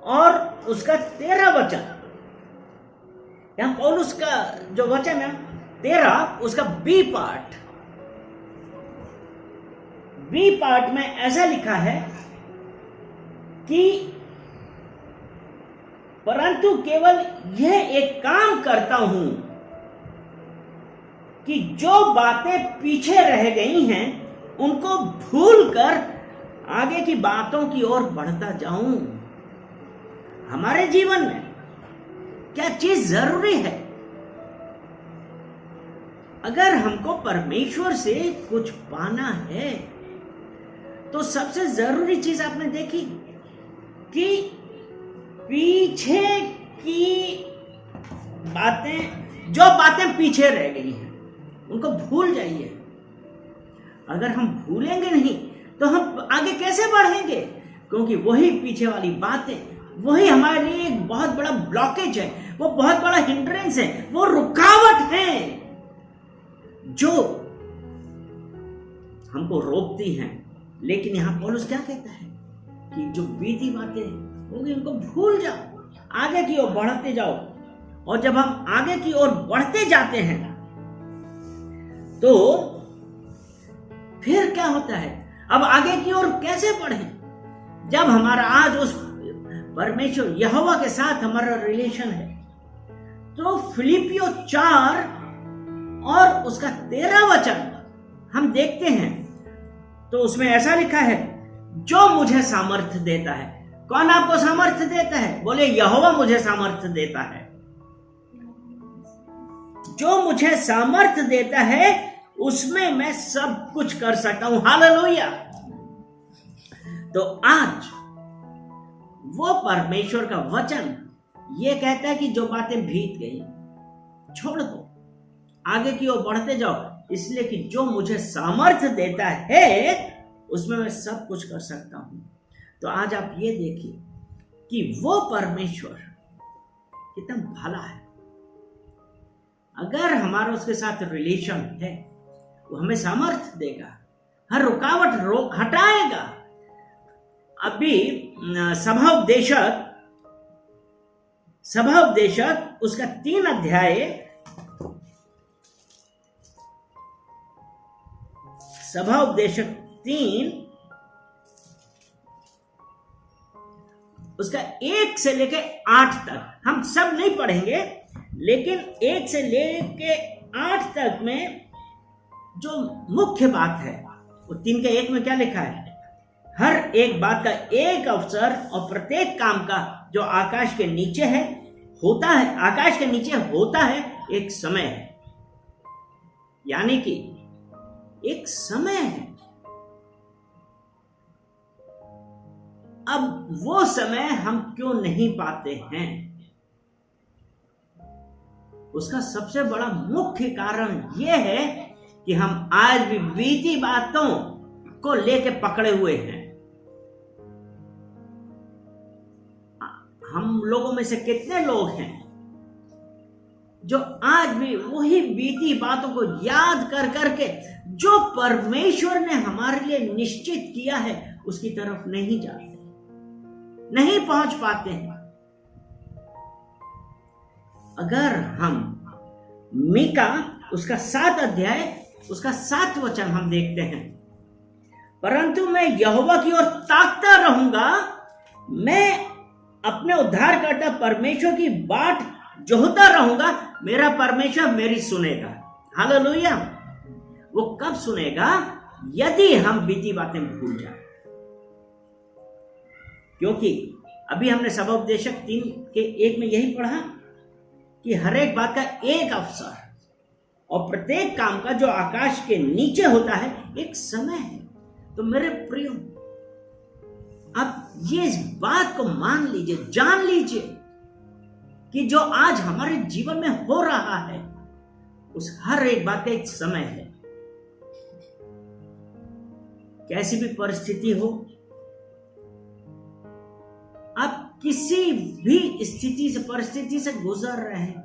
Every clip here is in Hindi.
और उसका 13 वचन, यहां पौलुस का जो वचन है 13, उसका बी पार्ट में ऐसा लिखा है कि परंतु केवल यह एक काम करता हूं कि जो बातें पीछे रह गई हैं उनको भूलकर आगे की बातों की ओर बढ़ता जाऊं। हमारे जीवन में क्या चीज जरूरी है? अगर हमको परमेश्वर से कुछ पाना है तो सबसे जरूरी चीज आपने देखी कि पीछे की बातें, जो बातें पीछे रह गई हैं उनको भूल जाइए। अगर हम भूलेंगे नहीं तो हम आगे कैसे बढ़ेंगे? क्योंकि वही पीछे वाली बातें, वही हमारे लिए एक बहुत बड़ा ब्लॉकेज है, वो बहुत बड़ा हिंड्रेंस है, वो रुकावट है जो हमको रोकती हैं। लेकिन यहां पौलुस क्या कहता है कि जो बीती बातें होगी उनको भूल जाओ, आगे की ओर बढ़ते जाओ। और जब हम आगे की ओर बढ़ते जाते हैं तो फिर क्या होता है? अब आगे की ओर कैसे बढ़ें? जब हमारा आज उस परमेश्वर यहोवा के साथ हमारा रिलेशन है, तो फिलिपियो 4 और उसका 13 वचन हम देखते हैं तो उसमें ऐसा लिखा है, जो मुझे सामर्थ्य देता है। कौन आपको सामर्थ्य देता है? बोले, यहोवा मुझे सामर्थ्य देता है। जो मुझे सामर्थ्य देता है उसमें मैं सब कुछ कर सकता हूं। हालेलुया। तो आज वो परमेश्वर का वचन ये कहता है कि जो बातें बीत गई छोड़ दो, आगे की ओर बढ़ते जाओ, इसलिए कि जो मुझे सामर्थ्य देता है उसमें मैं सब कुछ कर सकता हूं। तो आज आप ये देखिए कि वो परमेश्वर कितना भला है। अगर हमारा उसके साथ रिलेशन है, वो हमें सामर्थ्य देगा, हर रुकावट हटाएगा। अभी सभाउपदेशक उसका 3 अध्याय, सभाउपदेशक 3 उसका 1 से लेके 8 तक, हम सब नहीं पढ़ेंगे, लेकिन 1 से लेके 8 तक में जो मुख्य बात है वो 3 के 1 में क्या लिखा है? हर एक बात का एक अवसर और प्रत्येक काम का जो आकाश के नीचे है होता है, आकाश के नीचे होता है एक समय है, यानी कि एक समय है। अब वो समय हम क्यों नहीं पाते हैं? उसका सबसे बड़ा मुख्य कारण यह है कि हम आज भी बीती बातों को लेके पकड़े हुए हैं। हम लोगों में से कितने लोग हैं जो आज भी वही बीती बातों को याद कर करके जो परमेश्वर ने हमारे लिए निश्चित किया है उसकी तरफ नहीं जाते, नहीं पहुंच पाते हैं। अगर हम मीका उसका 7 अध्याय उसका 7 वचन हम देखते हैं, परंतु मैं यहोवा की ओर ताकता रहूंगा, मैं अपने उद्धारकर्ता परमेश्वर की बाट जोहता रहूंगा, मेरा परमेश्वर मेरी सुनेगा। हालेलुया। वो कब सुनेगा? यदि हम बीती बातें भूल जाए। क्योंकि अभी हमने सभाउपदेशक 3 के 1 में यही पढ़ा कि हर एक बात का एक अवसर और प्रत्येक काम का जो आकाश के नीचे होता है एक समय है। तो मेरे प्रियो, आप ये इस बात को मान लीजिए, जान लीजिए कि जो आज हमारे जीवन में हो रहा है उस हर एक बात का एक समय है। कैसी भी परिस्थिति हो, आप किसी भी स्थिति से, परिस्थिति से गुजर रहे हैं,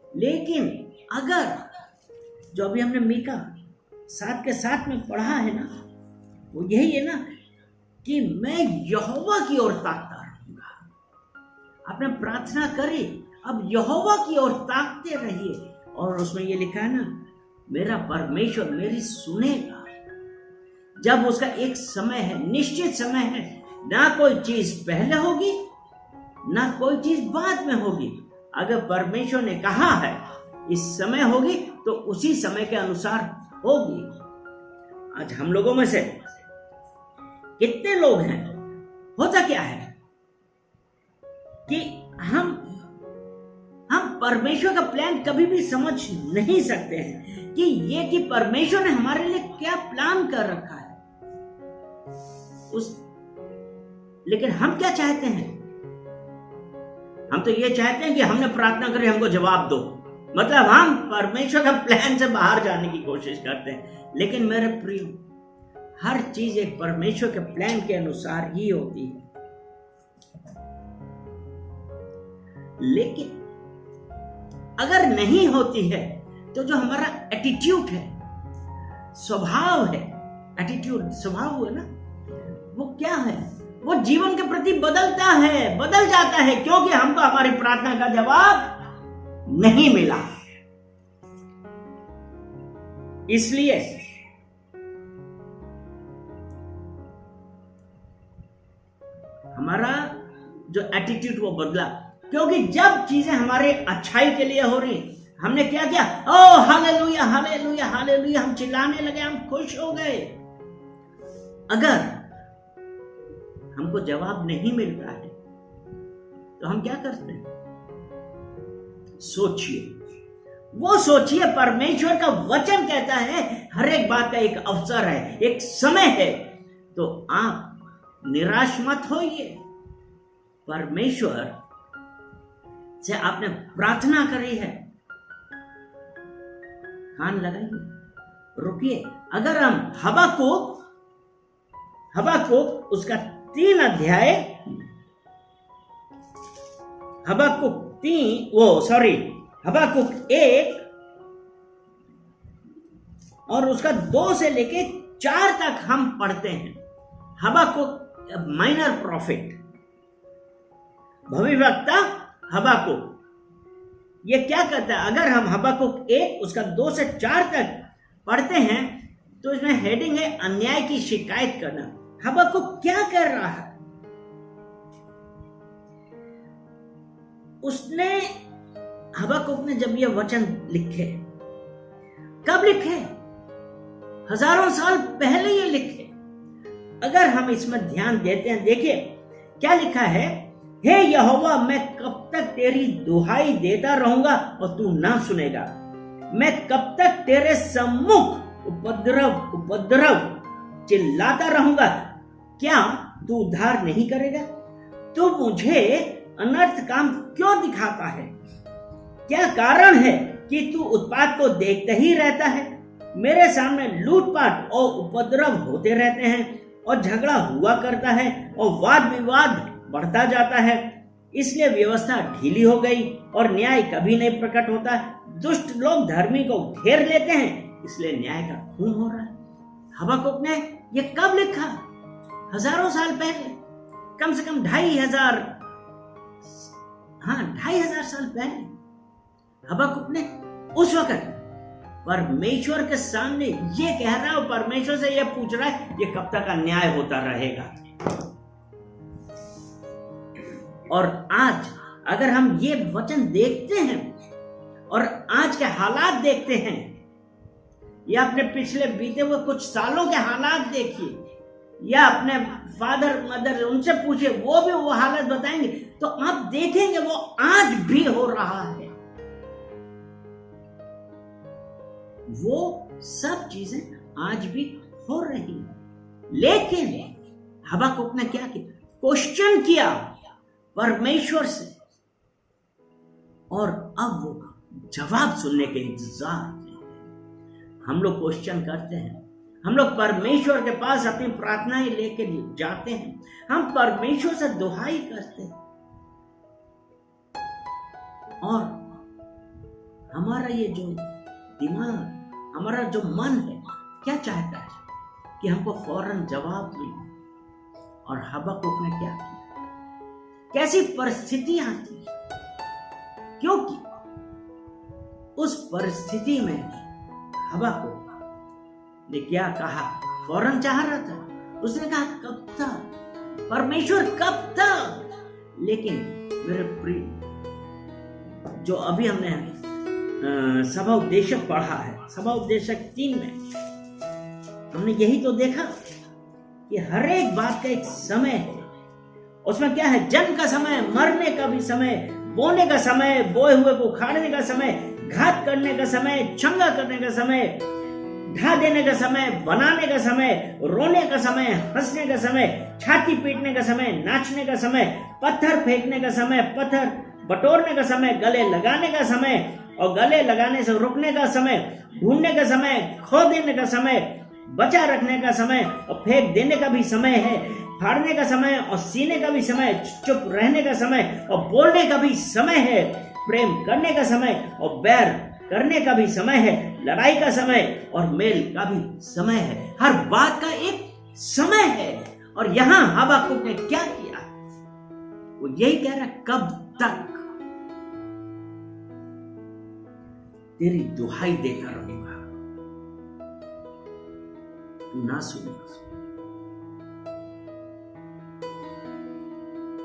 लेकिन अगर जो अभी हमने मीका 7 के 7 में पढ़ा है ना, वो यही है ना कि मैं यहोवा की ओर ताकता रहूंगा। आपने प्रार्थना करी, अब यहोवा की ओर ताकते रहिए। और उसमें ये लिखा है ना, मेरा परमेश्वर मेरी सुनेगा। जब उसका एक समय है, निश्चित समय है, ना कोई चीज पहले होगी ना कोई चीज बाद में होगी। अगर परमेश्वर ने कहा है इस समय होगी तो उसी समय के अनुसार होगी। आज हम लोगों में से कितने लोग हैं, होता क्या है कि हम परमेश्वर का प्लान कभी भी समझ नहीं सकते हैं कि परमेश्वर ने हमारे लिए क्या प्लान कर रखा है। लेकिन हम क्या चाहते हैं? हम तो ये चाहते हैं कि हमने प्रार्थना करी, हमको जवाब दो। मतलब हम परमेश्वर का प्लान से बाहर जाने की कोशिश करते हैं। लेकिन मेरे प्रिय, हर चीज एक परमेश्वर के प्लान के अनुसार ही होती है। लेकिन अगर नहीं होती है तो जो हमारा एटीट्यूड है, स्वभाव है, एटीट्यूड स्वभाव है ना, वो क्या है? वो जीवन के प्रति बदलता है, बदल जाता है, क्योंकि हमको हमारी प्रार्थना का जवाब नहीं मिला। इसलिए हमारा जो एटीट्यूड वो बदला, क्योंकि जब चीजें हमारे अच्छाई के लिए हो रही, हमने क्या किया? ओ हालेलुया हालेलुया हालेलुया, हम चिल्लाने लगे, हम खुश हो गए। अगर हमको जवाब नहीं मिल रहा है तो हम क्या करते हैं? सोचिए, परमेश्वर का वचन कहता है हर एक बात का एक अवसर है, एक समय है। तो आप निराश मत होइए। परमेश्वर से आपने प्रार्थना करी है, कान लगाइए, रुकिए। अगर हम हबक्कुक उसका 3 अध्याय, हबक्कुक 1 और उसका 2 से लेके 4 तक हम पढ़ते हैं। हबक्कुक माइनर प्रॉफिट, भविष्यवक्ता हबक्कुक, ये क्या कहता है? अगर हम हबक्कुक 1 उसका 2 से 4 तक पढ़ते हैं तो इसमें हेडिंग है अन्याय की शिकायत करना। हबक्कुक क्या कर रहा है? हबक्कुक ने जब ये वचन लिखे, कब लिखे? हजारों साल पहले ये लिखे। अगर हम इसमें ध्यान देते हैं, देखिए क्या लिखा है? हे यहोवा, मैं कब तक तेरी दुहाई देता रहूंगा और तू ना सुनेगा? मैं कब तक तेरे सम्मुख उपद्रव चिल्लाता रहूंगा? क्या तू उद्धार नहीं करेगा? तू मुझे अनर्थ काम क्यों दिखाता है? क्या कारण है कि तू उत्पात को देखते ही रहता है? मेरे सामने लूटपाट और उपद्रव होते रहते हैं और झगड़ा हुआ करता है और वाद विवाद बढ़ता जाता है। इसलिए व्यवस्था ढीली हो गई और न्याय कभी नहीं प्रकट होता। दुष्ट लोग धर्मी को घेर लेते हैं, इसलिए न्याय का खून हो रहा है। हबक्कुक ने ये कब लिखा? हजारों साल पहले, कम से कम 2500 साल पहले। हबक्कुक ने उस वक्त परमेश्वर के सामने ये कह रहा है और परमेश्वर से ये पूछ रहा है, ये कब तक अन्याय होता रहेगा? और आज अगर हम ये वचन देखते हैं और आज के हालात देखते हैं, या अपने पिछले बीते हुए कुछ सालों के हालात देखिए, या अपने फादर मदर उनसे पूछिए, वो भी वो हालत बताएंगे, तो आप देखेंगे वो आज भी हो रहा है। वो सब चीजें आज भी हो रही हैं। लेकिन हबक्कुक ने क्या किया? क्वेश्चन किया परमेश्वर से, और अब वो जवाब सुनने के इंतजार में। हम लोग क्वेश्चन करते हैं, हम लोग परमेश्वर के पास अपनी प्रार्थनाएं लेके जाते हैं, हम परमेश्वर से दुहाई करते हैं, और हमारा ये जो दिमाग, हमारा जो मन है, क्या चाहता है कि हमको फौरन जवाब मिले। और हबक्कुक ने क्या किया? कैसी परिस्थितियां आती, क्योंकि उस परिस्थिति में हबक्कुक ने क्या कहा, फौरन चाह रहा था, उसने कहा कब तक परमेश्वर, कब तक। लेकिन मेरे प्रिय, जो अभी हमने सभा उपदेशक पढ़ा है, सभा उपदेशक 3 में हमने यही तो देखा कि हर एक बात का एक समय है। उसमें क्या है, जन्म का समय, मरने का भी समय, बोने का समय, बोए हुए को उखाड़ने का समय, घात करने का समय, चंगा करने का समय, ढा देने का समय, बनाने का समय, रोने का समय, हंसने का समय, छाती पीटने का समय, नाचने का समय, पत्थर फेंकने का समय, पत्थर बटोरने का समय, गले लगाने का समय और गले लगाने से रुकने का समय, ढूंढने का समय, खो देने का समय, बचा रखने का समय और फेंक देने का भी समय है, फाड़ने का समय और सीने का भी समय, चुप रहने का समय और बोलने का भी समय है, प्रेम करने का समय और बैर करने का भी समय है, लड़ाई का समय और मेल का भी समय है। हर बात का एक समय है। और यहां हबक्कुक ने क्या किया, वो यही कह रहा, कब तक तेरी दुहाई देता रहूंगा, तू ना सुनेगा।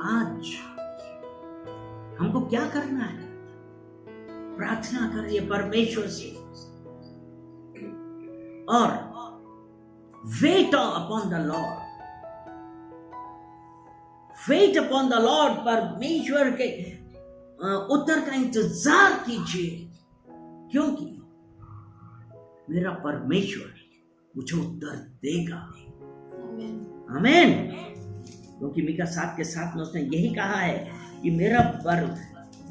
आज हमको क्या करना है, प्रार्थना करिए परमेश्वर से और weight upon the Lord, weight upon the Lord, परमेश्वर के उत्तर का इंतजार कीजिए, क्योंकि मेरा परमेश्वर मुझे उत्तर देगा। आमीन। क्योंकि मीका 7:7 में उसने यही कहा है कि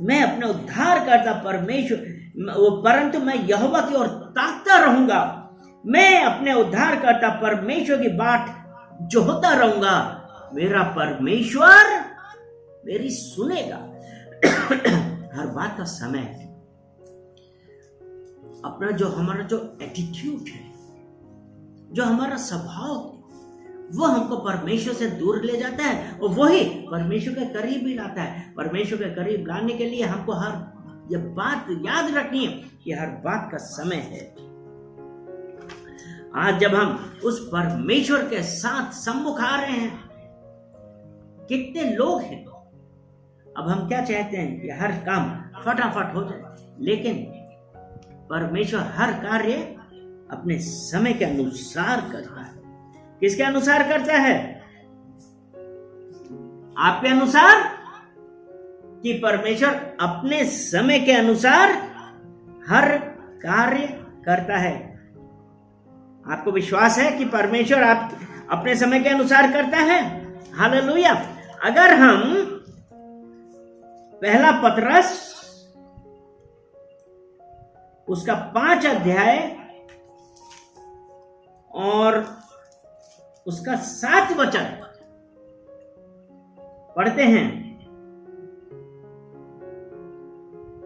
मैं अपने उद्धार करता परमेश्वर, परंतु मैं यहोवा की ओर ताकता रहूंगा, मैं अपने उद्धार करता परमेश्वर की बाट जोहता रहूंगा, मेरा परमेश्वर मेरी सुनेगा। हर बात का समय है। अपना जो हमारा जो एटीट्यूड है, जो हमारा स्वभाव है, वो हमको परमेश्वर से दूर ले जाता है और वही परमेश्वर के करीब भी लाता है। परमेश्वर के करीब लाने के लिए हमको हर ये बात याद रखनी है कि हर बात का समय है। आज जब हम उस परमेश्वर के साथ सम्मुख आ रहे हैं, कितने लोग हैं, अब हम क्या चाहते हैं कि हर काम फटाफट हो जाए, लेकिन परमेश्वर हर कार्य अपने समय के अनुसार करता है। किसके अनुसार करता है? आपके अनुसार, कि परमेश्वर अपने समय के अनुसार हर कार्य करता है। आपको विश्वास है कि परमेश्वर आप अपने समय के अनुसार करता है? हालेलुया। अगर हम पहला पतरस उसका 5 अध्याय और उसका 7 वचन पढ़ते हैं।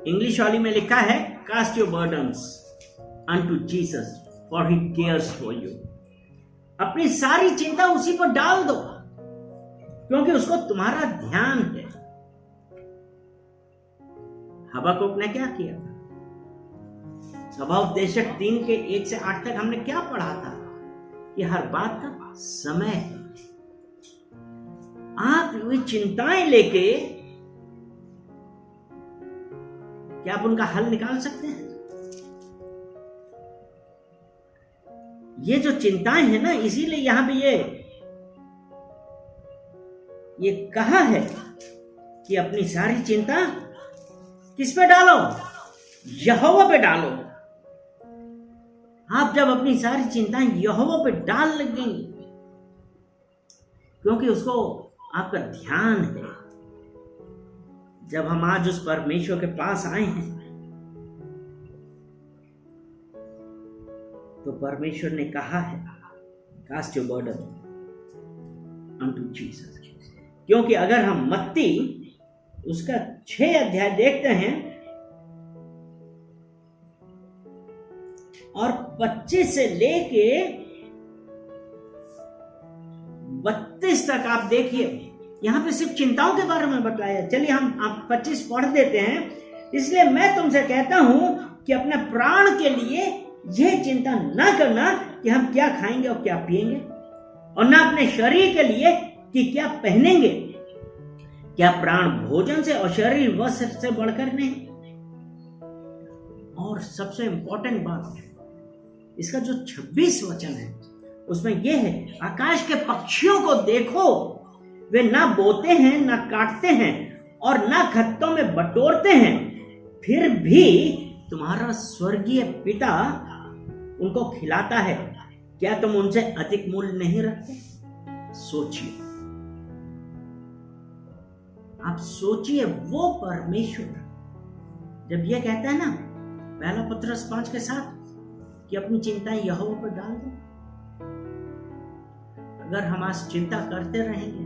इंग्लिश वाली में लिखा है, cast your burdens unto Jesus for he cares for you. अपनी सारी चिंता उसी पर डाल दो, क्योंकि उसको तुम्हारा ध्यान है। हबक्कुक ने क्या किया? सभा उपदेशक 3 के 1 से 8 तक हमने क्या पढ़ा था कि हर बात का समय है। आप ये चिंताएं लेके क्या आप उनका हल निकाल सकते हैं? ये जो चिंताएं हैं ना, इसीलिए यहां पे ये कहा है कि अपनी सारी चिंता किस पे डालो? यहोवा पे डालो। आप जब अपनी सारी चिंताएं यहोवा पे डाल लगेंगी, क्योंकि उसको आपका ध्यान है। जब हम आज उस परमेश्वर के पास आए हैं, तो परमेश्वर ने कहा है, cast your burden unto Jesus. क्योंकि अगर हम मत्ती उसका 6 अध्याय देखते हैं और 25 से लेके 32 तक आप देखिए, यहां पे सिर्फ चिंताओं के बारे में बताया। चलिए हम आप 25 पढ़ देते हैं। इसलिए मैं तुमसे कहता हूं कि अपने प्राण के लिए यह चिंता ना करना कि हम क्या खाएंगे और क्या पिएंगे, और ना अपने शरीर के लिए कि क्या पहनेंगे। क्या प्राण भोजन से और शरीर वस्त्र से बढ़कर नहीं? और सबसे इंपॉर्टेंट बात, इसका जो 26 वचन है उसमें यह है, आकाश के पक्षियों को देखो, वे ना बोते हैं, ना काटते हैं और ना खत्तों में बटोरते हैं, फिर भी तुम्हारा स्वर्गीय पिता उनको खिलाता है। क्या तुम उनसे अधिक मूल्य नहीं रखते? सोचिए, आप सोचिए, वो परमेश्वर जब ये कहता है ना पहला पत्रस 5 के साथ कि अपनी चिंताएं यहोवा पर डाल दो, अगर हम आज चिंता करते रहेंगे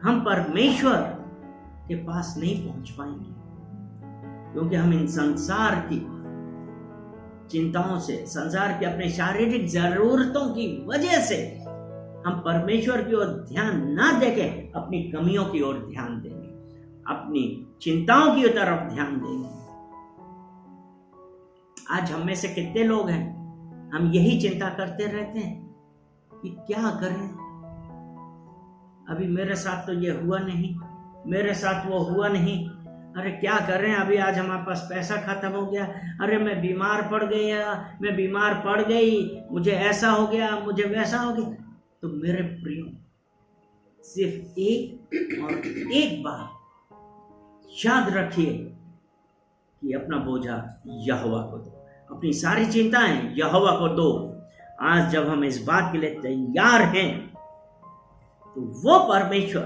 हम परमेश्वर के पास नहीं पहुंच पाएंगे, क्योंकि हम इन संसार की चिंताओं से, संसार की अपने शारीरिक जरूरतों की वजह से हम परमेश्वर की ओर ध्यान ना देके अपनी कमियों की ओर ध्यान देंगे, अपनी चिंताओं की तरफ ध्यान देंगे। आज हम में से कितने लोग हैं, हम यही चिंता करते रहते हैं कि क्या करें, अभी मेरे साथ तो ये हुआ नहीं, मेरे साथ वो हुआ नहीं, अरे क्या करें, अभी आज हमारे पास पैसा खत्म हो गया, अरे मैं बीमार पड़ गया, मैं बीमार पड़ गई, मुझे ऐसा हो गया, मुझे वैसा हो गया। तो मेरे प्रियो, सिर्फ एक और एक बार याद रखिए कि अपना बोझा यहोवा को दो, अपनी सारी चिंताएं यहोवा को दो। आज जब हम इस बात के लिए तैयार हैं तो वो परमेश्वर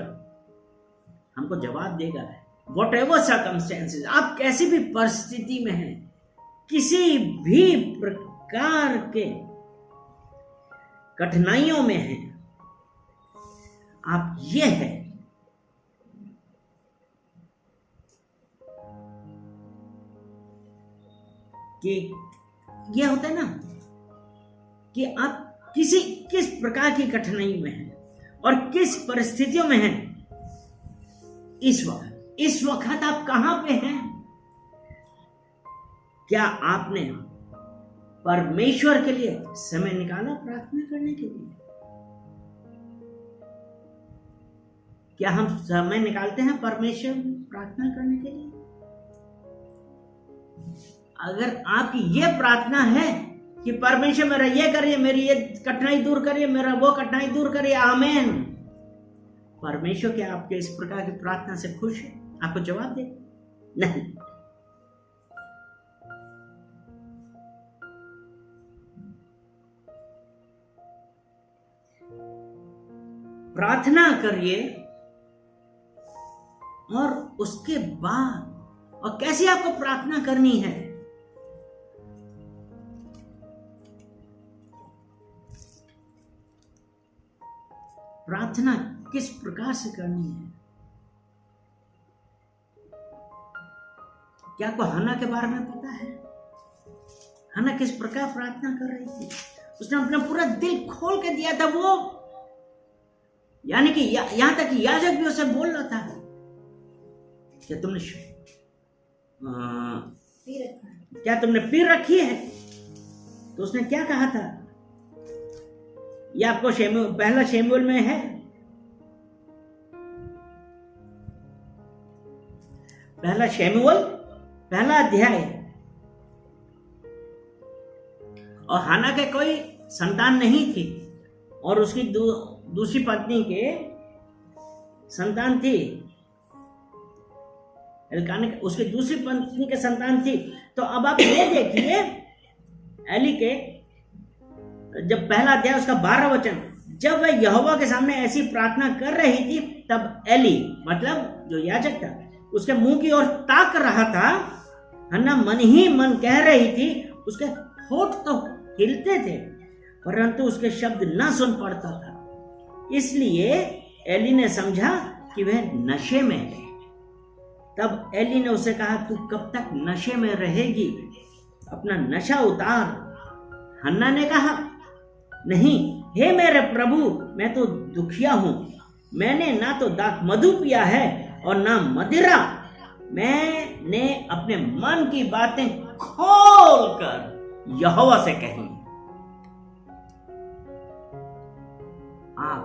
हमको जवाब देगा। वॉट एवर सर्कमस्टेंसेस, आप कैसी भी परिस्थिति में हैं, किसी भी प्रकार के कठिनाइयों में हैं, आप ये है कि ये होता है ना कि आप किस प्रकार की कठिनाई में हैं और किस परिस्थितियों में हैं, इस वक्त आप कहां पे हैं? क्या आपने परमेश्वर के लिए समय निकाला प्रार्थना करने के लिए? क्या हम समय निकालते हैं परमेश्वर प्रार्थना करने के लिए? अगर आपकी यह प्रार्थना है कि परमेश्वर मेरा ये करिए, मेरी ये कठिनाई दूर करिए, मेरा वो कठिनाई दूर करिए, आमीन। परमेश्वर क्या आपके इस प्रकार की प्रार्थना से खुश है? आपको जवाब दे नहीं। प्रार्थना करिए और उसके बाद, और कैसी आपको प्रार्थना करनी है? प्रार्थना किस प्रकार से करनी है? क्या आपको हन्ना के बारे में पता है? हन्ना किस प्रकार प्रार्थना कर रही थी? उसने अपना पूरा दिल खोल के दिया था। वो यानी कि यहां तक कि याजक भी उसे बोल रहा था, क्या तुमने पी रखी है? तो उसने क्या कहा था? यह आपको पहला शमूएल में है, पहला शमूएल पहला अध्याय। और हन्ना के कोई संतान नहीं थी और उसकी दूसरी पत्नी के संतान थी, एल्काना उसकी दूसरी पत्नी के संतान थी। तो अब आप ये देखिए, एली के जब पहला अध्याय उसका 12 वचन, जब वह यहोवा के सामने ऐसी प्रार्थना कर रही थी, तब एली मतलब जो याजक था उसके मुंह की ओर ताक रहा था। हन्ना मन ही मन कह रही थी, उसके होठ तो हिलते थे परंतु उसके शब्द ना सुन पड़ता था। इसलिए एली ने समझा कि वह नशे में है। तब एली ने उसे कहा, तू कब तक नशे में रहेगी? अपना नशा उतार। हन्ना ने कहा, नहीं हे मेरे प्रभु, मैं तो दुखिया हूं मैंने ना तो दाख मधु पिया है और ना मदिरा। मैंने अपने मन की बातें खोलकर यहोवा से कही। आप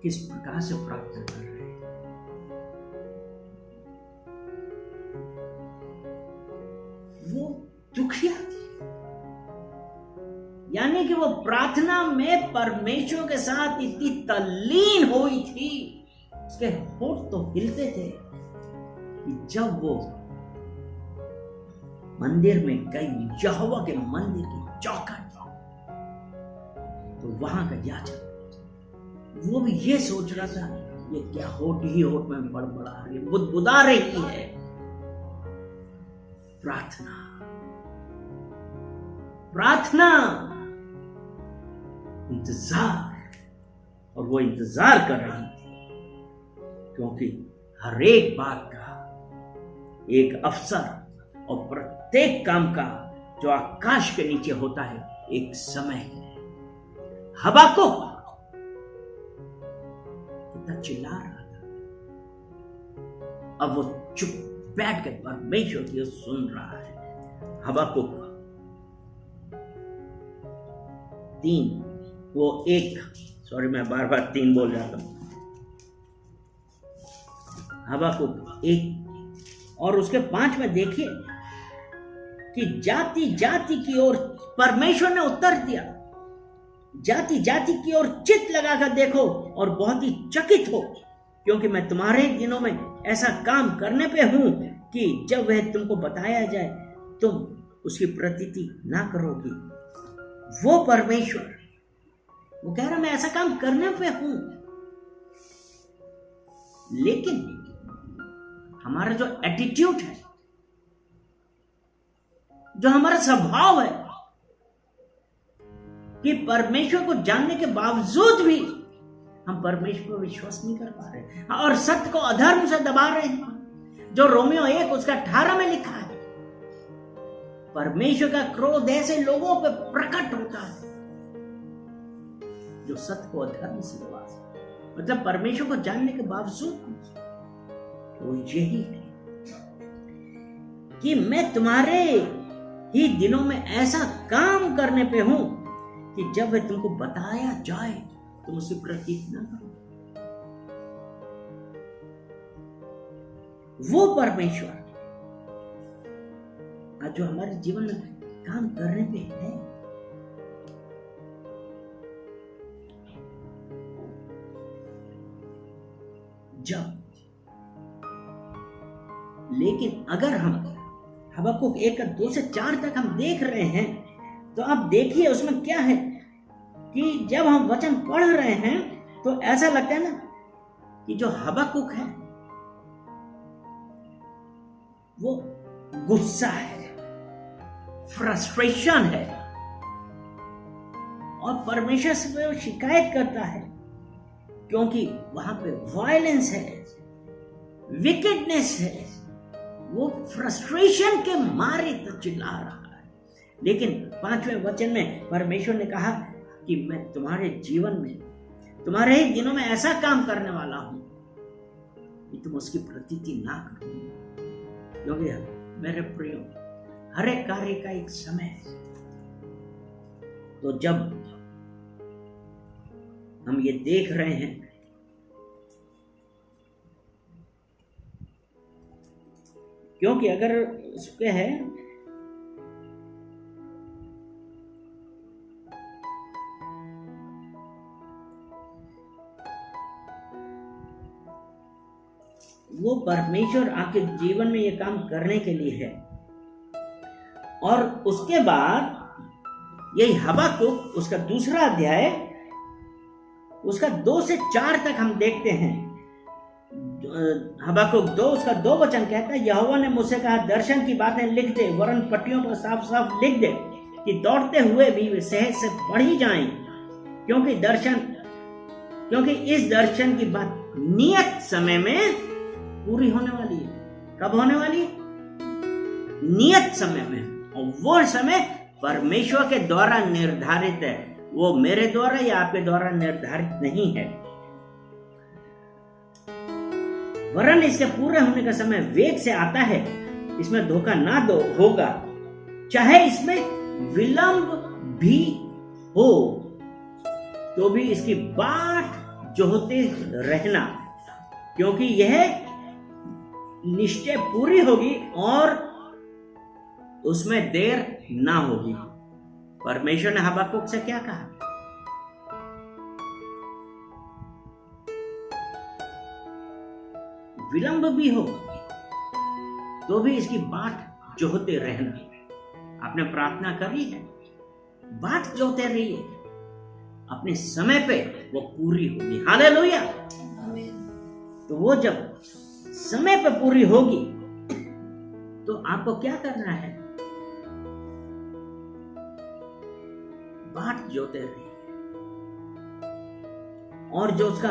किस प्रकार से प्रार्थना कर रहे हैं? वो दुखिया थी, यानी कि वो प्रार्थना में परमेश्वर के साथ इतनी तल्लीन हुई थी, उसके होठ तो हिलते थे कि जब वो मंदिर में गई, यहोवा के मंदिर की चौखट, तो वहां का याजक वो भी ये सोच रहा था, ये क्या होठ ही होठ में बड़बड़ा रही है, बुदबुदा रही है। प्रार्थना, प्रार्थना, इंतजार, और वो इंतजार कर रही थी क्योंकि हर एक बात का एक अवसर और प्रत्येक काम का जो आकाश के नीचे होता है एक समय है। हबाकुक कितना चिल्ला रहा था, अब वो चुप बैठ के परमेश्वर की सुन रहा है। हबाकुक 3, वो 1, सॉरी मैं बार बार 3 बोल जाता हूं। हबाकुक 1 और उसके 5 में देखिए कि जाति जाति की ओर परमेश्वर ने उत्तर दिया, जाति जाति की ओर चित्त लगाकर देखो और बहुत ही चकित हो, क्योंकि मैं तुम्हारे दिनों में ऐसा काम करने पे हूं कि जब वह तुमको बताया जाए तुम उसकी प्रतीति ना करोगी। वो परमेश्वर, वो कह रहा मैं ऐसा काम करने पे हूं, लेकिन हमारा जो एटीट्यूड है, जो हमारा स्वभाव है, कि परमेश्वर को जानने के बावजूद भी हम परमेश्वर पर विश्वास नहीं कर पा रहे और सत्य को अधर्म से दबा रहे हैं, जो रोमियो 1 उसका 18 में लिखा है। परमेश्वर का क्रोध ऐसे लोगों पर प्रकट होता है जो सत्य को अधर्म से दबा, मतलब परमेश्वर को जानने के बावजूद। वो यही है कि मैं तुम्हारे ही दिनों में ऐसा काम करने पे हूं कि जब वह तुमको बताया जाए तुम उसकी प्रतीत न करो। वो परमेश्वर आज जो हमारे जीवन में काम करने पे है, जब, लेकिन अगर हम हबक्कुक 1:2 से 4 तक हम देख रहे हैं तो आप देखिए उसमें क्या है कि जब हम वचन पढ़ रहे हैं तो ऐसा लगता है ना कि जो हबक्कुक है वो गुस्सा है, फ्रस्ट्रेशन है और परमेश्वर से वो शिकायत करता है क्योंकि वहां पे वायलेंस है, विकेडनेस है। वो फ्रस्ट्रेशन के मारे तो चिल्ला रहा है। लेकिन 5वें वचन में परमेश्वर ने कहा कि मैं तुम्हारे जीवन में, तुम्हारे ही दिनों में ऐसा काम करने वाला हूं कि तुम उसकी प्रतीति ना करो, क्योंकि मेरे प्रियो हर एक कार्य का एक समय है। तो जब हम ये देख रहे हैं क्योंकि अगर उसके है वो परमेश्वर आपके जीवन में ये काम करने के लिए है। और उसके बाद यही हबक्कुक उसका 2 अध्याय उसका 2 से 4 तक हम देखते हैं। हबक्कुक 2 उसका 2 वचन कहता है, यहोवा ने मुझसे कहा दर्शन की बातें लिख दे, वरन पट्टियों पर साफ साफ लिख दे कि दौड़ते हुए भी वे सहज से पढ़ी जाएं, क्योंकि इस दर्शन की बात नियत समय में पूरी होने वाली है। कब होने वाली? नियत समय में। और वो समय परमेश्वर के द्वारा निर्धारित है, वो मेरे द्वारा या आपके द्वारा निर्धारित नहीं है। वरन इसके पूरे होने का समय वेग से आता है, इसमें धोखा ना दो होगा, चाहे इसमें विलंब भी हो तो भी इसकी बाट जोहते रहना, क्योंकि यह निश्चय पूरी होगी और उसमें देर ना होगी। परमेश्वर ने हबक्कुक से क्या कहा? विलंब भी हो तो भी इसकी बाट जोहते रहना। आपने प्रार्थना करी है, बाट जोहते रहिए, अपने समय पे वो पूरी होगी। हालेलुया। तो वो जब समय पे पूरी होगी तो आपको क्या करना है? बाट जोते रहिए। और जो उसका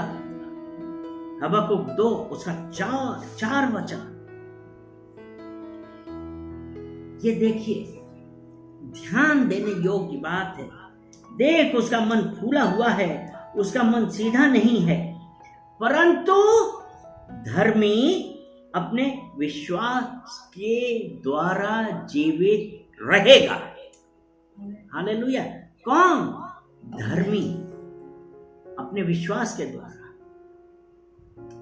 हबक्कुक 2 उसका 4 वचन, ये देखिए, ध्यान देने योग्य बात है। देख, उसका मन फूला हुआ है, उसका मन सीधा नहीं है, परंतु धर्मी अपने विश्वास के द्वारा जीवित रहेगा। हालेलुया। कौन? धर्मी अपने विश्वास के द्वारा।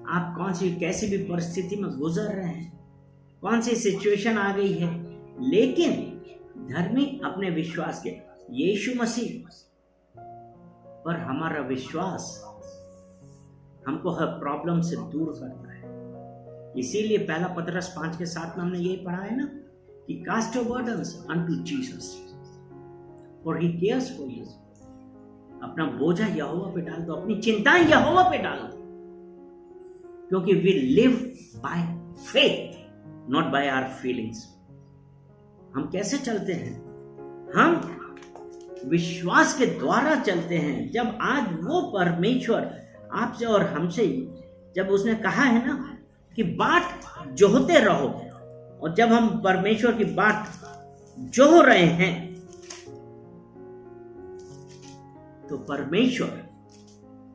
आप कौन सी कैसी भी परिस्थिति में गुजर रहे हैं, कौन सी सिचुएशन आ गई है, लेकिन धर्मी अपने विश्वास के, यीशु मसीह पर हमारा विश्वास हमको हर प्रॉब्लम से दूर करता है। इसीलिए पहला पतरस 5:7 में हमने यही पढ़ा है ना कि cast your burdens unto Jesus for he cares for you. अपना बोझा यहोवा पे डाल दो, अपनी चिंताएं यहोवा पे डाल दो, क्योंकि we live by faith not by our feelings. हम कैसे चलते हैं? हम विश्वास के द्वारा चलते हैं। जब आज वो परमेश्वर आपसे और हमसे, जब उसने कहा है ना कि बाट जोहते रहो, और जब हम परमेश्वर की बाट जोह रहे हैं तो परमेश्वर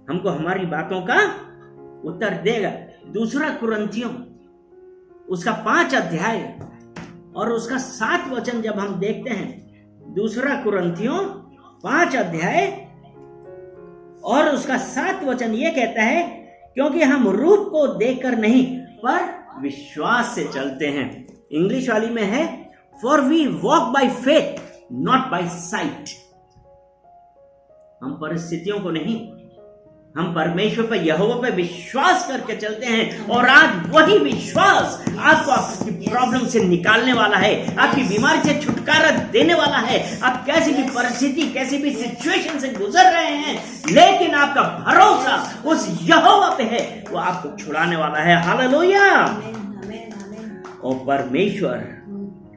हमको हमारी बातों का उत्तर देगा। 2 कुरिन्थियों उसका 5 अध्याय और उसका 7 वचन जब हम देखते हैं, 2 कुरिन्थियों 5 अध्याय और उसका 7 वचन ये कहता है, क्योंकि हम रूप को देखकर नहीं पर विश्वास से चलते हैं। इंग्लिश वाली में है, for we walk by faith not by sight. हम परिस्थितियों को नहीं, हम परमेश्वर पर, यहोवा पर विश्वास करके चलते हैं। और आज वही विश्वास आपको आपकी प्रॉब्लम से निकालने वाला है, आपकी बीमारी से छुटकारा देने वाला है। आप कैसी भी परिस्थिति, कैसी भी सिचुएशन से गुजर रहे हैं, लेकिन आपका भरोसा उस यहोवा पे है, वो आपको छुड़ाने वाला है। हालेलुया। और परमेश्वर,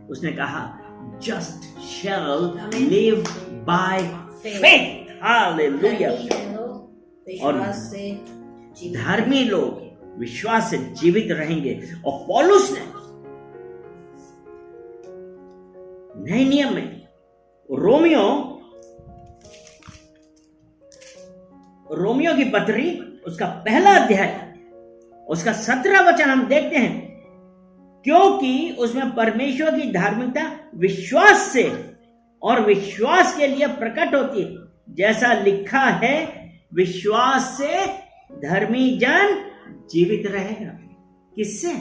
उसने कहा, just shall live by faith. Hallelujah. और धर्मी लोग विश्वास से जीवित रहेंगे। और पौलुस ने नए नियम में रोमियो की पत्री उसका 1 अध्याय उसका 17 वचन हम देखते हैं, क्योंकि उसमें परमेश्वर की धार्मिकता विश्वास से और विश्वास के लिए प्रकट होती है, जैसा लिखा है, विश्वास से धर्मी जन जीवित रहेगा। किससे?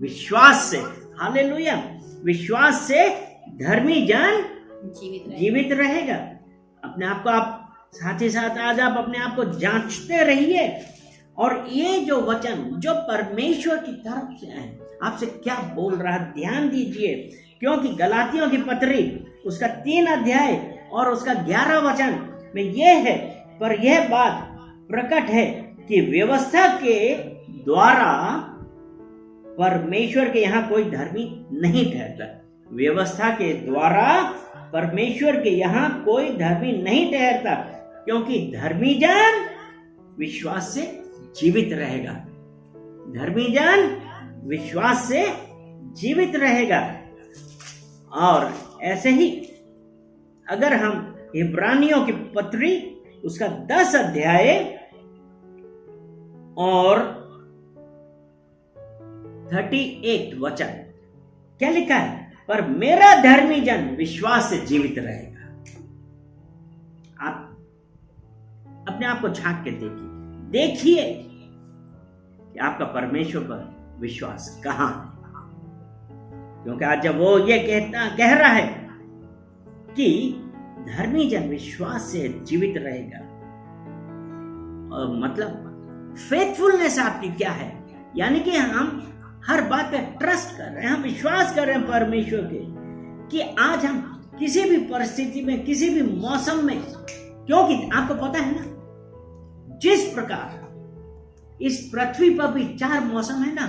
विश्वास से। हालेलुया। विश्वास से धर्मी जन जीवित रहेगा। अपने आप को आप साथ ही साथ आज आप अपने आप को जांचते रहिए, और ये जो वचन जो परमेश्वर की तरफ से है, आपसे क्या बोल रहा है, ध्यान दीजिए। क्योंकि गलातियों की पत्री उसका 3 अध्याय और उसका 11 वचन में यह है, पर यह बात प्रकट है कि व्यवस्था के द्वारा परमेश्वर के यहां कोई धर्मी नहीं ठहरता। व्यवस्था के द्वारा परमेश्वर के यहां कोई धर्मी नहीं ठहरता, क्योंकि धर्मी जन विश्वास से जीवित रहेगा। धर्मी जन विश्वास से जीवित रहेगा। और ऐसे ही अगर हम इब्रानियों की पत्री उसका 10 अध्याय और 38 वचन क्या लिखा है? पर मेरा धर्मी जन विश्वास से जीवित रहेगा। आप अपने आप को झांक के देखिए कि आपका परमेश्वर पर विश्वास कहां है। क्योंकि आज जब वो ये कह रहा है कि धर्मी जन विश्वास से जीवित रहेगा, और मतलब फेथफुलनेस आपकी क्या है, यानी कि हम हर बात पे ट्रस्ट कर रहे हैं, हम विश्वास कर रहे हैं परमेश्वर के कि आज हम किसी भी परिस्थिति में, किसी भी मौसम में, क्योंकि आपको पता है ना जिस प्रकार इस पृथ्वी पर भी 4 मौसम है ना,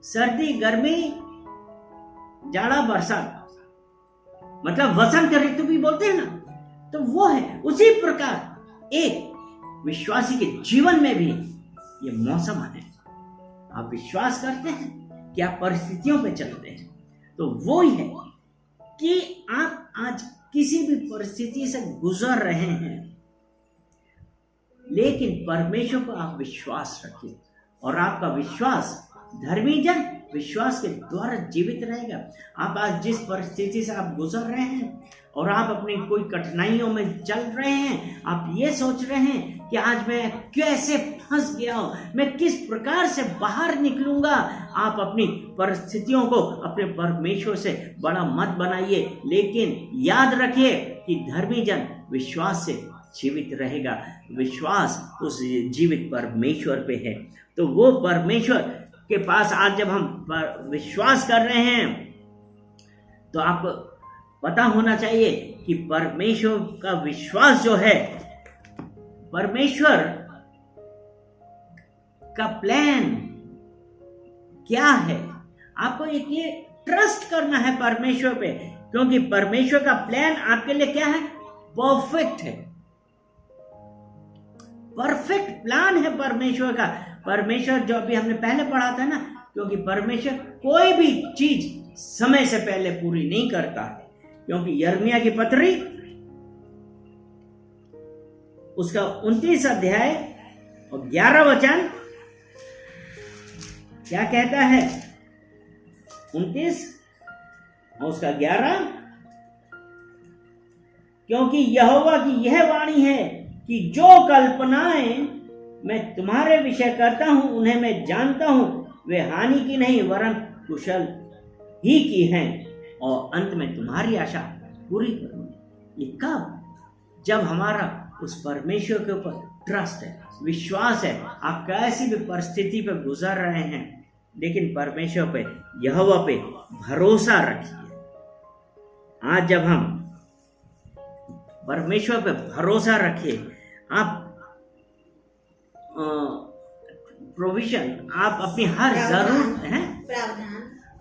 सर्दी, गर्मी, जाड़ा, बरसात, मतलब वसंत ऋतु भी बोलते हैं ना, तो वो है। उसी प्रकार एक विश्वासी के जीवन में भी ये मौसम है। आप विश्वास करते हैं कि आप परिस्थितियों पे चलते हैं, तो वो ही है कि आप आज किसी भी परिस्थिति से गुजर रहे हैं, लेकिन परमेश्वर पर आप विश्वास रखिए और आपका विश्वास धर्मी जन विश्वास के द्वारा जीवित रहेगा। आप आज जिस परिस्थिति से आप गुजर रहे हैं और आप अपनी कोई कठिनाइयों में चल रहे हैं, आप ये सोच रहे हैं कि आज मैं कैसे फंस गया हूं, मैं किस प्रकार से बाहर निकलूंगा। आप अपनी परिस्थितियों को अपने परमेश्वर से बड़ा मत बनाइए, लेकिन याद रखिए कि धर्मी जन विश्वास से जीवित रहेगा। विश्वास उस जीवित परमेश्वर पे है। तो वो परमेश्वर के पास आज जब हम विश्वास कर रहे हैं, तो आपको पता होना चाहिए कि परमेश्वर का विश्वास जो है, परमेश्वर का प्लान क्या है, आपको ये ट्रस्ट करना है परमेश्वर पे, क्योंकि परमेश्वर का प्लान आपके लिए क्या है? परफेक्ट है। परफेक्ट प्लान है परमेश्वर का। परमेश्वर जो अभी हमने पहले पढ़ा था ना, क्योंकि परमेश्वर कोई भी चीज समय से पहले पूरी नहीं करता है। क्योंकि यिर्मयाह की पत्री उसका 29 अध्याय और 11 वचन क्या कहता है? 29 और उसका 11, क्योंकि यहोवा की यह वाणी है कि जो कल्पनाएं मैं तुम्हारे विषय करता हूं उन्हें मैं जानता हूं, वे हानि की नहीं वरन कुशल ही की हैं, और अंत में तुम्हारी आशा पूरी करूंगी। ये कब? जब हमारा उस परमेश्वर के ऊपर ट्रस्ट है, विश्वास है। आप कैसी भी परिस्थिति पे गुजर रहे हैं, लेकिन परमेश्वर पे, यहोवा पे भरोसा रखिए। आज जब हम परमेश्वर पे भरोसा रखिए, आप प्रोविजन, आप अपनी हर जरूरत है,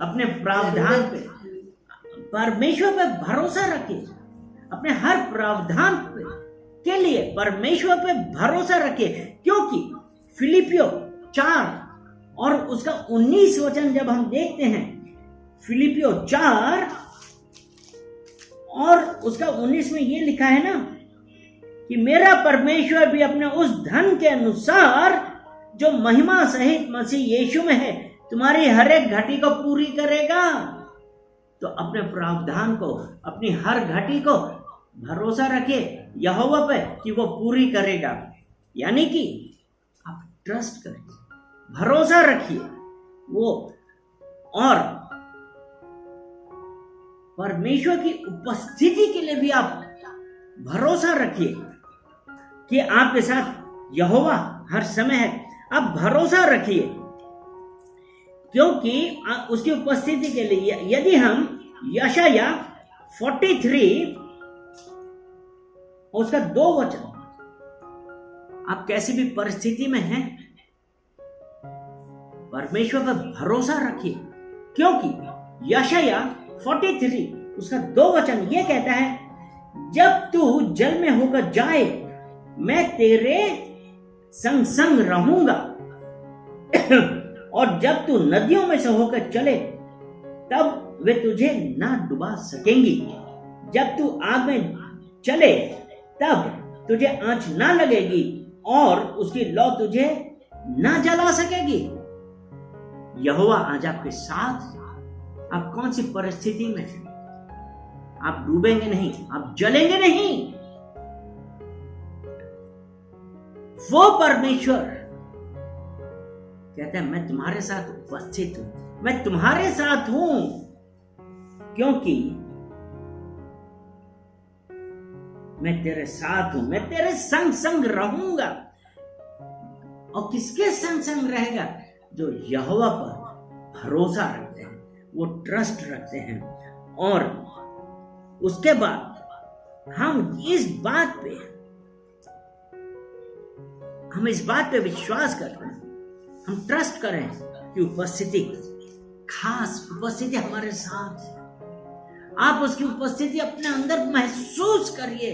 अपने प्रावधान पे परमेश्वर पे भरोसा रखिए। अपने हर प्रावधान पे के लिए परमेश्वर पे भरोसा रखिए, क्योंकि फिलिपियो 4 और उसका 19 वचन जब हम देखते हैं, फिलिपियो 4 और उसका 19 में ये लिखा है ना कि मेरा परमेश्वर भी अपने उस धन के अनुसार जो महिमा सहित मसीह यीशु में है तुम्हारी हर एक घटी को पूरी करेगा। तो अपने प्रावधान को, अपनी हर घटी को भरोसा रखिए यहोवा पे कि वो पूरी करेगा। यानी कि आप ट्रस्ट करिए, भरोसा रखिए वो, और परमेश्वर की उपस्थिति के लिए भी आप भरोसा रखिए कि आपके साथ यहोवा हर समय है। आप भरोसा रखिए, क्योंकि उसकी उपस्थिति के लिए यदि हम यशायाह 43 उसका 2 वचन, आप कैसी भी परिस्थिति में हैं, परमेश्वर पर भरोसा रखिए, क्योंकि यशायाह 43 उसका 2 वचन ये कहता है, जब तू जल में होकर जाए मैं तेरे संग संग रहूंगा, और जब तू नदियों में से होकर चले तब वे तुझे ना डुबा सकेंगी। जब तू आग में चले तब तुझे आंच ना लगेगी और उसकी लौ तुझे ना जला सकेगी। यहोवा आज आपके साथ है। आप कौन सी परिस्थिति में हैं? आप डूबेंगे नहीं, आप जलेंगे नहीं। वो परमेश्वर कहता है मैं तुम्हारे साथ उपस्थित हूं, मैं तुम्हारे साथ हूं, क्योंकि मैं तेरे साथ हूं, मैं तेरे संग संग रहूंगा। और किसके संग संग रहेगा? जो यहोवा पर भरोसा रखते हैं, वो ट्रस्ट रखते हैं। और उसके बाद हम इस बात पे विश्वास करते हैं, हम ट्रस्ट करें कि उपस्थिति, खास उपस्थिति हमारे साथ है। आप उसकी उपस्थिति अपने अंदर महसूस करिए।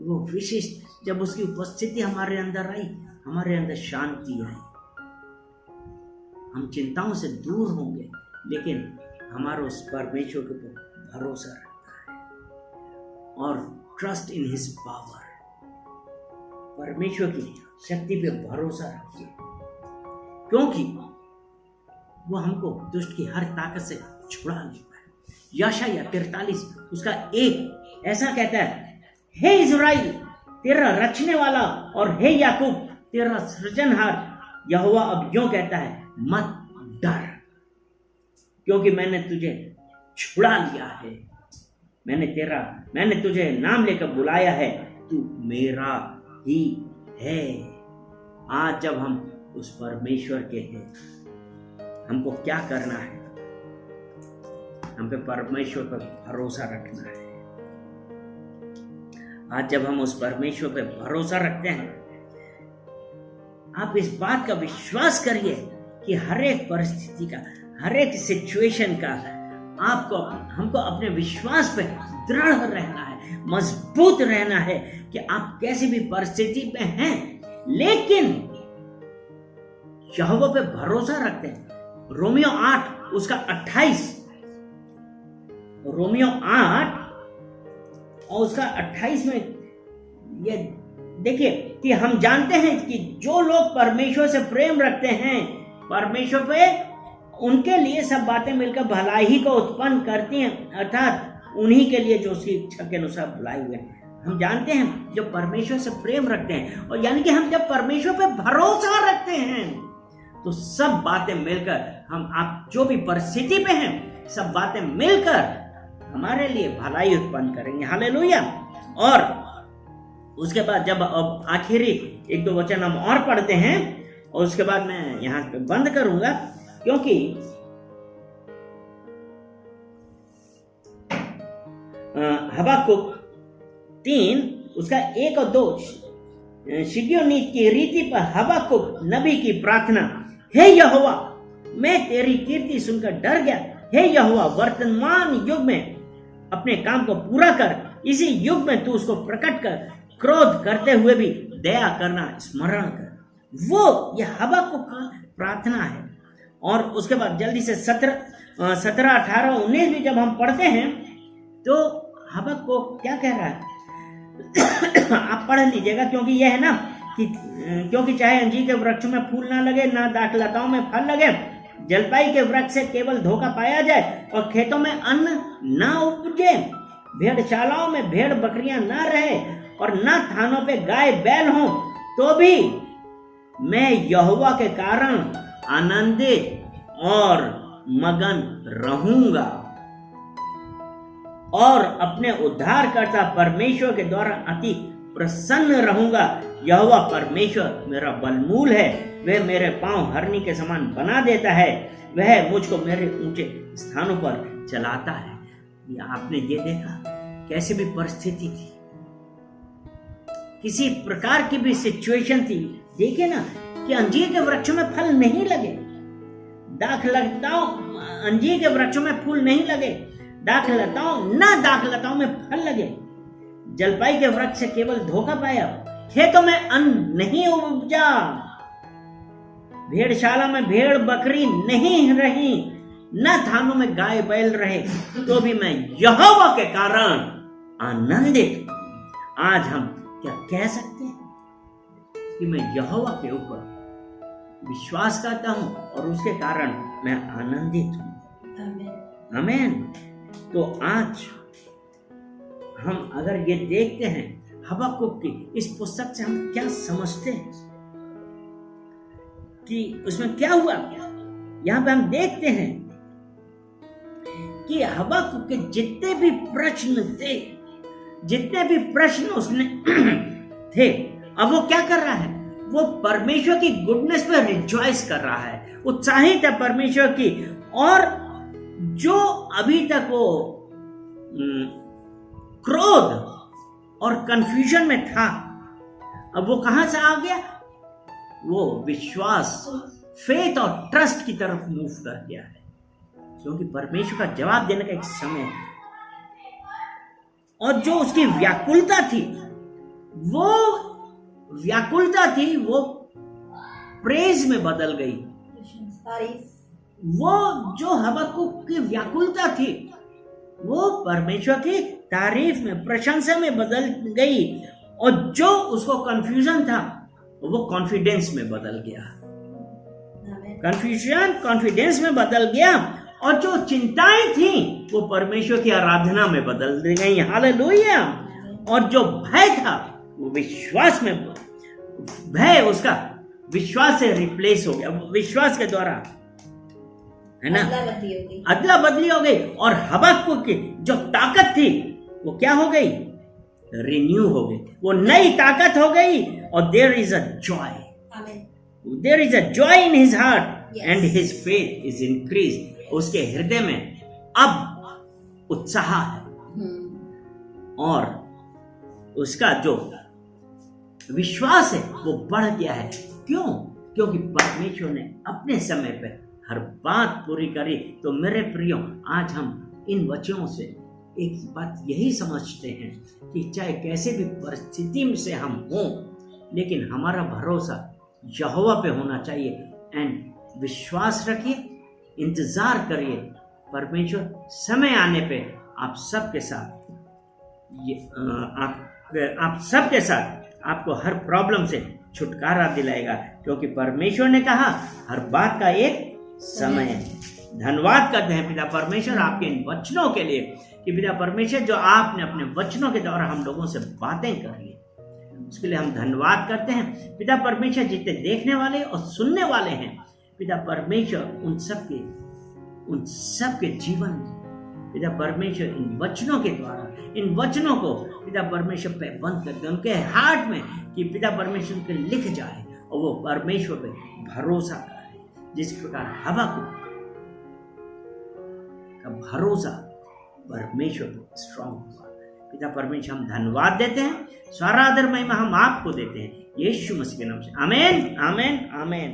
वो विशिष्ट, जब उसकी उपस्थिति हमारे अंदर आई, हमारे अंदर शांति आई। हम चिंताओं से दूर होंगे, लेकिन हमारा उस परमेश्वर के ऊपर भरोसा रखता है और ट्रस्ट इन हिज पावर। परमेश्वर की शक्ति पे भरोसा रखिए, क्योंकि वो हमको दुष्ट की हर ताकत से छुड़ा लेता है। यशायाह 43 उसका 1 ऐसा कहता है, हे इज़राइल तेरा रचने वाला और हे याकूब तेरा सृजनहार यहोवा अब यूं कहता है, मत डर, क्योंकि मैंने तुझे छुड़ा लिया है। मैंने तुझे नाम लेकर बुलाया है, तू मेरा ही है। आज जब हम उस परमेश्वर के हैं, हमको क्या करना है? हम पे परमेश्वर पर भरोसा रखना है। आज जब हम उस परमेश्वर पर भरोसा रखते हैं, आप इस बात का विश्वास करिए कि हर एक परिस्थिति का, हर एक सिचुएशन का हमको अपने विश्वास पे दृढ़ रहना है, मजबूत रहना है कि आप कैसी भी परिस्थिति में हैं, लेकिन यहोवा पे भरोसा रखते हैं। रोमियो 8 उसका 28, रोमियो 8 और उसका 28 में ये देखिए कि हम जानते हैं कि जो लोग परमेश्वर से प्रेम रखते हैं, परमेश्वर पे उनके लिए सब बातें मिलकर भलाई ही को उत्पन्न करती हैं, अर्थात उन्हीं के लिए जो उसकी इच्छा के अनुसार बुलाए हुए हैं। हम जानते हैं जो परमेश्वर से प्रेम रखते हैं, और यानी कि हम जब परमेश्वर पे भरोसा रखते हैं तो सब बातें मिलकर, आप जो भी परिस्थिति पे हैं, सब बातें मिलकर हमारे लिए भलाई उत्पन्न करेंगे। हालेलुया। और उसके बाद जब अब आखिरी 1-2 वचन हम और पढ़ते हैं, और उसके बाद मैं यहां पे बंद करूंगा, क्योंकि हबक्कुक 3 उसका 1 और 2 शिग्योनीत की रीति पर हबक्कुक नबी की प्रार्थना, हे यहोवा मैं तेरी कीर्ति सुनकर डर गया। हे यहोवा वर्तमान युग में अपने काम को पूरा कर, इसी युग में तू उसको प्रकट कर, क्रोध करते हुए भी दया करना स्मरण कर। वो यह हबक्कुक का प्रार्थना है। और उसके बाद जल्दी से 17, 18, 19 भी जब हम पढ़ते हैं तो हबक्कुक क्या कह रहा है आप पढ़ लीजिएगा, क्योंकि यह है ना कि क्योंकि चाहे अंजीर के वृक्ष में फूल ना लगे, ना दाखलताओं में फल लगे, जलपाई के वृक्ष से केवल धोखा पाया जाए, और खेतों में अन्न ना उपजे, भेड़शालाओं में भेड़ बकरियां ना रहे, और ना थानों पे गाय बैल हो, तो भी मैं यहोवा के कारण आनंदित और मगन रहूंगा और अपने उद्धारकर्ता परमेश्वर के द्वारा अति प्रसन्न रहूंगा। यहोवा परमेश्वर मेरा बलमूल है, वह मेरे पांव हरनी के समान बना देता है, वह मुझको मेरे ऊंचे स्थानों पर चलाता है। आपने ये देखा, कैसी भी परिस्थिति थी, किसी प्रकार की भी सिचुएशन थी, देखिए ना कि अंजीर के वृक्षों में फल नहीं लगे, दाखलताओं, अंजीर के वृक्षों में फूल नहीं लगे, दाखलताओं में फल लगे, जलपाई के वृक्ष से केवल धोखा पाया, खेतों में अन्न नहीं उपजा, भेड़शाला में भेड़ बकरी नहीं रही, न थानों में गाय बैल रहे, तो भी मैं यहोवा के कारण आनंदित। आज हम क्या कह सकते हैं कि मैं यहोवा के ऊपर विश्वास करता हूं और उसके कारण मैं आनंदित हूं। आमीन। तो आज हम अगर ये देखते हैं हबक्कुक की इस पुस्तक से हम क्या समझते हैं कि उसमें क्या हुआ। यहां पे हम देखते हैं कि हबक्कुक के जितने भी प्रश्न उसने थे, अब वो क्या कर रहा है, वो परमेश्वर की गुडनेस पे रिजॉइस कर रहा है, उत्साहित है परमेश्वर की। और जो अभी तक वो क्रोध और कंफ्यूजन में था, अब वो कहां से आ गया, वो विश्वास, फेथ और ट्रस्ट की तरफ मूव कर गया है, क्योंकि परमेश्वर का जवाब देने का एक समय है। और जो उसकी व्याकुलता थी वो प्रेज में बदल गई। वो जो हबक्कुक की व्याकुलता थी वो परमेश्वर की तारीफ में, प्रशंसा में बदल गई। और जो उसको कंफ्यूजन था वो कॉन्फिडेंस में बदल गया। कंफ्यूजन कॉन्फिडेंस में बदल गया, और जो चिंताएं थी वो परमेश्वर की आराधना में बदल गई। हालेलुया। और जो भय था वो विश्वास में, भय उसका विश्वास से रिप्लेस हो गया, विश्वास के द्वारा, है ना, अदला बदली हो गई। और हबक्कुक की जो ताकत थी वो क्या हो गई, रिन्यू हो गई, वो नई ताकत हो गई। और there is a joy in his heart and his faith is increase. उसके हृदय में अब उत्साह है और उसका जो विश्वास है वो बढ़ गया है। क्यों? क्योंकि परमेश्वर ने अपने समय पे हर बात पूरी करी। तो मेरे प्रियो, आज हम इन वचनों से एक बात यही समझते हैं कि चाहे कैसे भी परिस्थिति से हम हों, लेकिन हमारा भरोसा यहोवा पे होना चाहिए। एंड विश्वास रखिए, इंतजार करिए, परमेश्वर समय आने पे आप सबके साथ आपको हर प्रॉब्लम से छुटकारा दिलाएगा, क्योंकि परमेश्वर ने कहा हर बात का एक समय है। धन्यवाद करते हैं पिता परमेश्वर आपके इन वचनों के लिए कि पिता परमेश्वर जो आपने अपने वचनों के द्वारा हम लोगों से बातें कर ली, उसके लिए हम धन्यवाद करते हैं पिता परमेश्वर। जितने देखने वाले और सुनने वाले हैं पिता परमेश्वर, उन सब के जीवन में पिता परमेश्वर इन वचनों के द्वारा, इन वचनों को पिता परमेश्वर पे बंद करते, उनके हार्ट में कि पिता परमेश्वर पे लिख जाए और वो परमेश्वर पे भरोसा करे। जिस प्रकार हबक्कुक का भरोसा परमेश्वर पे स्ट्रांग हुआ। पिता परमेश्वर हम धन्यवाद देते हैं, सारा आदर महिमा हम आपको देते हैं, यीशु मसीह के नाम से। आमीन, आमीन, आमीन।